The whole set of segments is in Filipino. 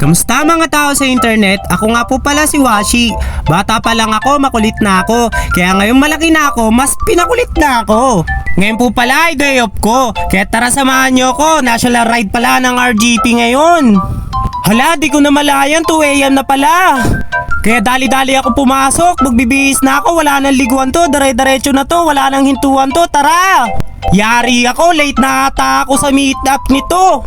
Kamusta mga tao sa internet? Ako nga po pala si Washi. Bata pa lang ako, makulit na ako. Kaya ngayon malaki na ako, mas pinakulit na ako. Ngayon po pala ay day off ko. Kaya tara samahan nyo ko. National ride pala ng RGP ngayon. Hala, di ko na malayan, 2 AM na pala. Kaya dali-dali ako pumasok, magbibihis na ako, wala nang liguan to, dire-diretso na to, wala nang hintuan to, tara! Yari ako, late na ata ako sa meet up nito.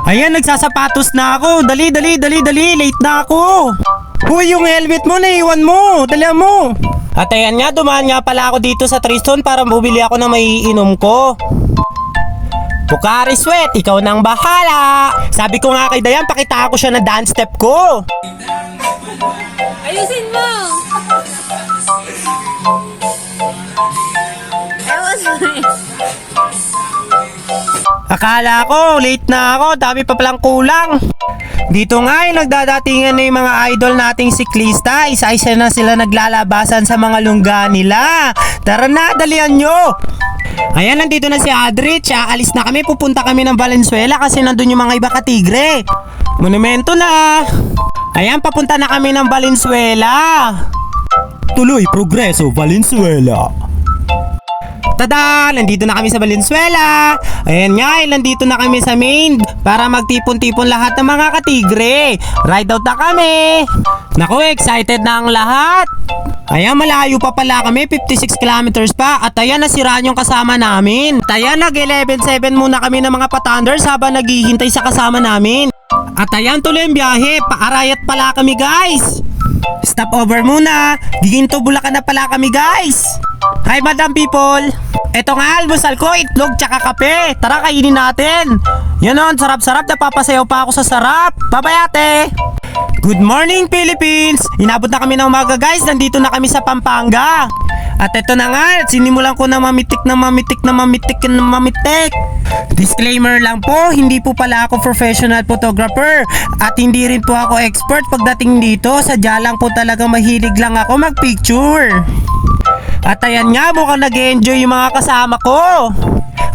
Ayan, nagsasapatos na ako, dali, late na ako. Uy, yung helmet mo, naiwan mo, dala mo. At ayan nga, dumaan nga pala ako dito sa Triston para bumili ako ng maiinom ko. Bukari Sweat, ikaw nang bahala. Sabi ko nga kay Dayan, pakita ko siya na dance step ko. Ayusin mo! Akala ko, late na ako, dami pa palang kulang. Dito nga ay nagdadatingan na yung mga idol nating siklista. Isa-isa na sila naglalabasan sa mga lungga nila. Tara na, dalian nyo! Ayan, nandito na si Adrich. Aalis na kami, pupunta kami ng Valenzuela kasi nandun yung mga iba katigre. Monumento na. Ayan, papunta na kami ng Valenzuela. Tuloy, progreso, Valenzuela. Tada! Nandito na kami sa Valenzuela. Ayan nga, nandito na kami sa main para magtipon-tipon lahat ng mga katigre. Ride out na kami. Naku, excited na ang lahat. Ayan, malayo pa pala kami, 56 kilometers pa. At ayan, nasiraan yung kasama namin. At ayan, nag-11-7 muna kami ng mga patanders habang naghihintay sa kasama namin. At ayan, tuloy ang biyahe. Paarayat pala kami, guys. Stop over muna. Giginto Bulacan na pala kami, guys. Hi, madam people. Eto nga, almusal ko, itlog tsaka kape. Tara, kainin natin. Yan on, sarap-sarap. Napapasayaw pa ako sa sarap. Babayate. Good morning, Philippines! Inabot na kami ng umaga, guys. Nandito na kami sa Pampanga. At eto na nga, sinimulan ko na mamitik. Disclaimer lang po, hindi po pala ako professional photographer. At hindi rin po ako expert pagdating dito. Sadya lang po talaga mahilig lang ako magpicture. At ayan nga, mukhang nag-enjoy yung mga kasama ko.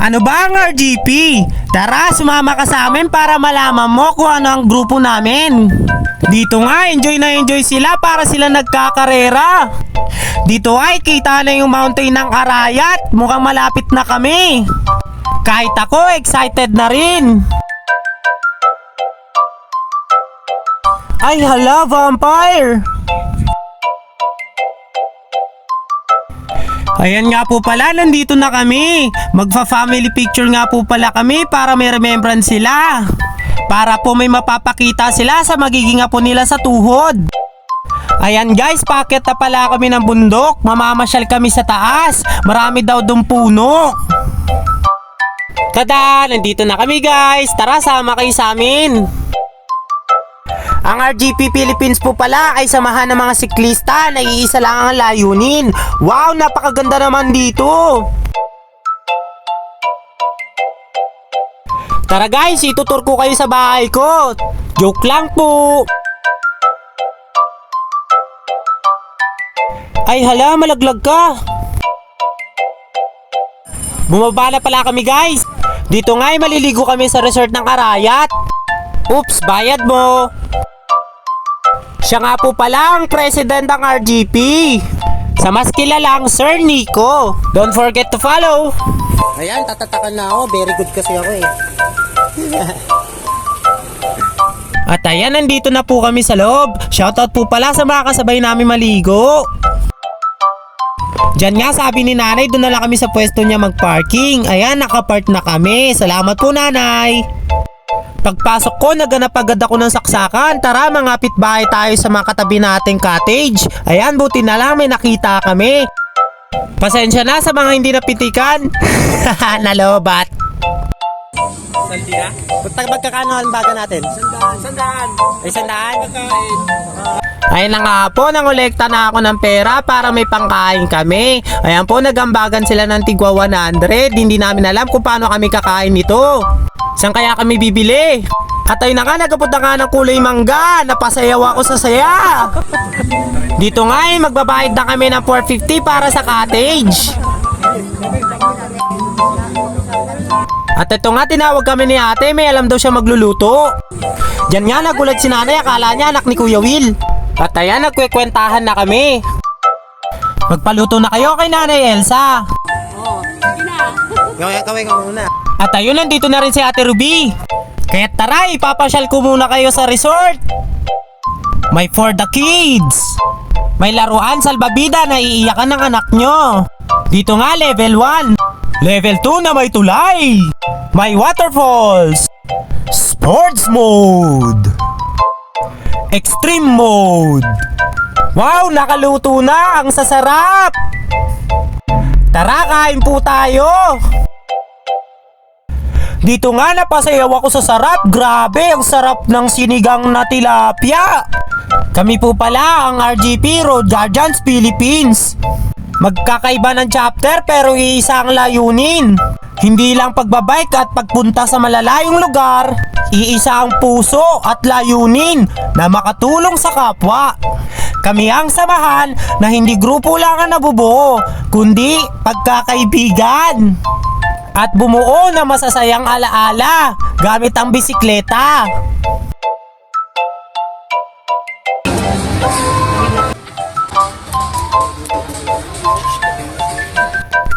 Ano ba ang RGP? Tara, sumama ka sa amin para malaman mo kung ano ang grupo namin. Dito nga, enjoy na enjoy sila para sila nagkakarera. Dito ay kita na yung mountain ng Arayat. Mukhang malapit na kami. Kahit ako, excited na rin. Ay hala, vampire! Ayan nga po pala, nandito na kami. Magfa-family picture nga po pala kami para may remembrance sila. Para po may mapapakita sila sa magiging apo nila sa tuhod. Ayan guys, paakyat na pala kami ng bundok. Mamamasyal kami sa taas. Marami daw dong puno. Tada! Nandito na kami guys. Tara, sama kayo sa amin. Ang RGP Philippines po pala ay samahan ng mga siklista na iisa lang ang layunin. Wow, napakaganda naman dito. Tara guys, itutur ko kayo sa bahay ko. Joke lang po. Ay hala, malaglag ka. Bumaba na pala kami guys. Dito nga ay maliligo kami sa resort ng Arayat. Oops, bayad mo. Siya nga po pala ang president ng RGP. Sa mas kilalang Sir Nico. Don't forget to follow. Ayan, tatatakan na ako. Very good kasi ako eh. At ayan, nandito na po kami sa loob. Shoutout po pala sa mga kasabay namin maligo. Diyan nga sabi ni nanay, doon na lang kami sa pwesto niya magparking. Ayan, nakapark na kami. Salamat po nanay. Pagpasok ko, naganap agad ako ng saksakan. Tara, mangapit bahay tayo sa mga katabi nating cottage. Ayan, buti na lang may nakita kami. Pasensya na sa mga hindi napitikan. Nalobat. Saldi na? Magkakano ang baga natin? Sandaan. Ay, sandaan? Ayun na nga po, nangolekta na ako ng pera para may pangkain kami. Ayan po, nagambagan sila ng tigwa 100. Hindi namin alam kung paano kami kakain nito. Saan kaya kami bibili? At ayun na nga, nagkapunta nga ng kulay mangga. Napasayaw ako sa saya. Dito nga magbabayad na kami ng 450 para sa cottage. At ito nga, tinawag kami ni ate, may alam daw siya magluluto. Diyan nga nagulat si nanay, akala niya anak ni Kuya Will. At ayan, nagkwekwentahan na kami. Magpaluto na kayo kay Nanay Elsa. Kaway ka muna. At ayun, nandito na rin si Ate Ruby. Kaya tara, ipapasyal ko muna kayo sa resort. May for the kids. May laruan salbabida na iiyakan ng anak nyo. Dito nga level 1. Level 2 na may tulay. May waterfalls. Sports mode. Extreme mode. Wow, nakaluto na. Ang sasarap. Tara, kain po tayo. Dito nga napasayaw ako sa sarap. Grabe, ang sarap ng sinigang na tilapia. Kami po pala ang RGP Road Guardians Philippines. Magkakaiba ng chapter pero iisa ang layunin. Hindi lang pagbabike at pagpunta sa malalayong lugar, iisa ang puso at layunin na makatulong sa kapwa. Kami ang samahan na hindi grupo lang ang nabubuo, kundi pagkakaibigan. At bumuo na masasayang alaala gamit ang bisikleta.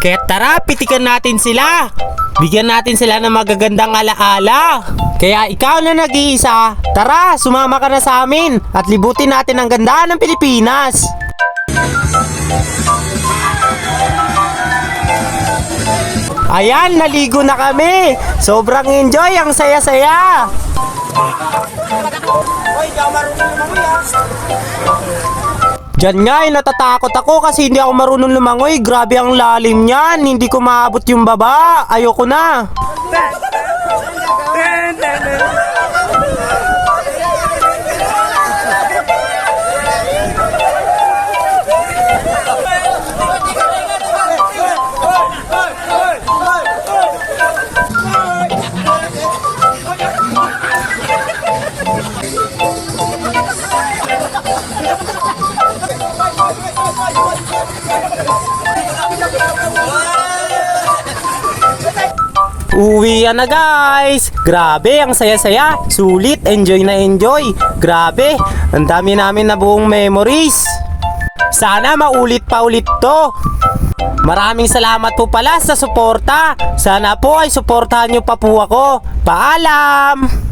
Kaya tara, pitikan natin sila. Bigyan natin sila ng magagandang alaala. Kaya ikaw na nag-iisa, tara, sumama ka na sa amin at libutin natin ang ganda ng Pilipinas. Ayan, naligo na kami. Sobrang enjoy, ang saya-saya. Diyan nga, natatakot ako kasi hindi ako marunong lumangoy. Grabe ang lalim niyan. Hindi ko maabot yung baba. Ayoko na. Uwi na guys! Grabe, ang saya-saya. Sulit, enjoy na enjoy. Grabe, ang dami namin na buong memories. Sana maulit pa ulit to. Maraming salamat po pala sa suporta. Sana po ay suportahan nyo pa po ako. Paalam!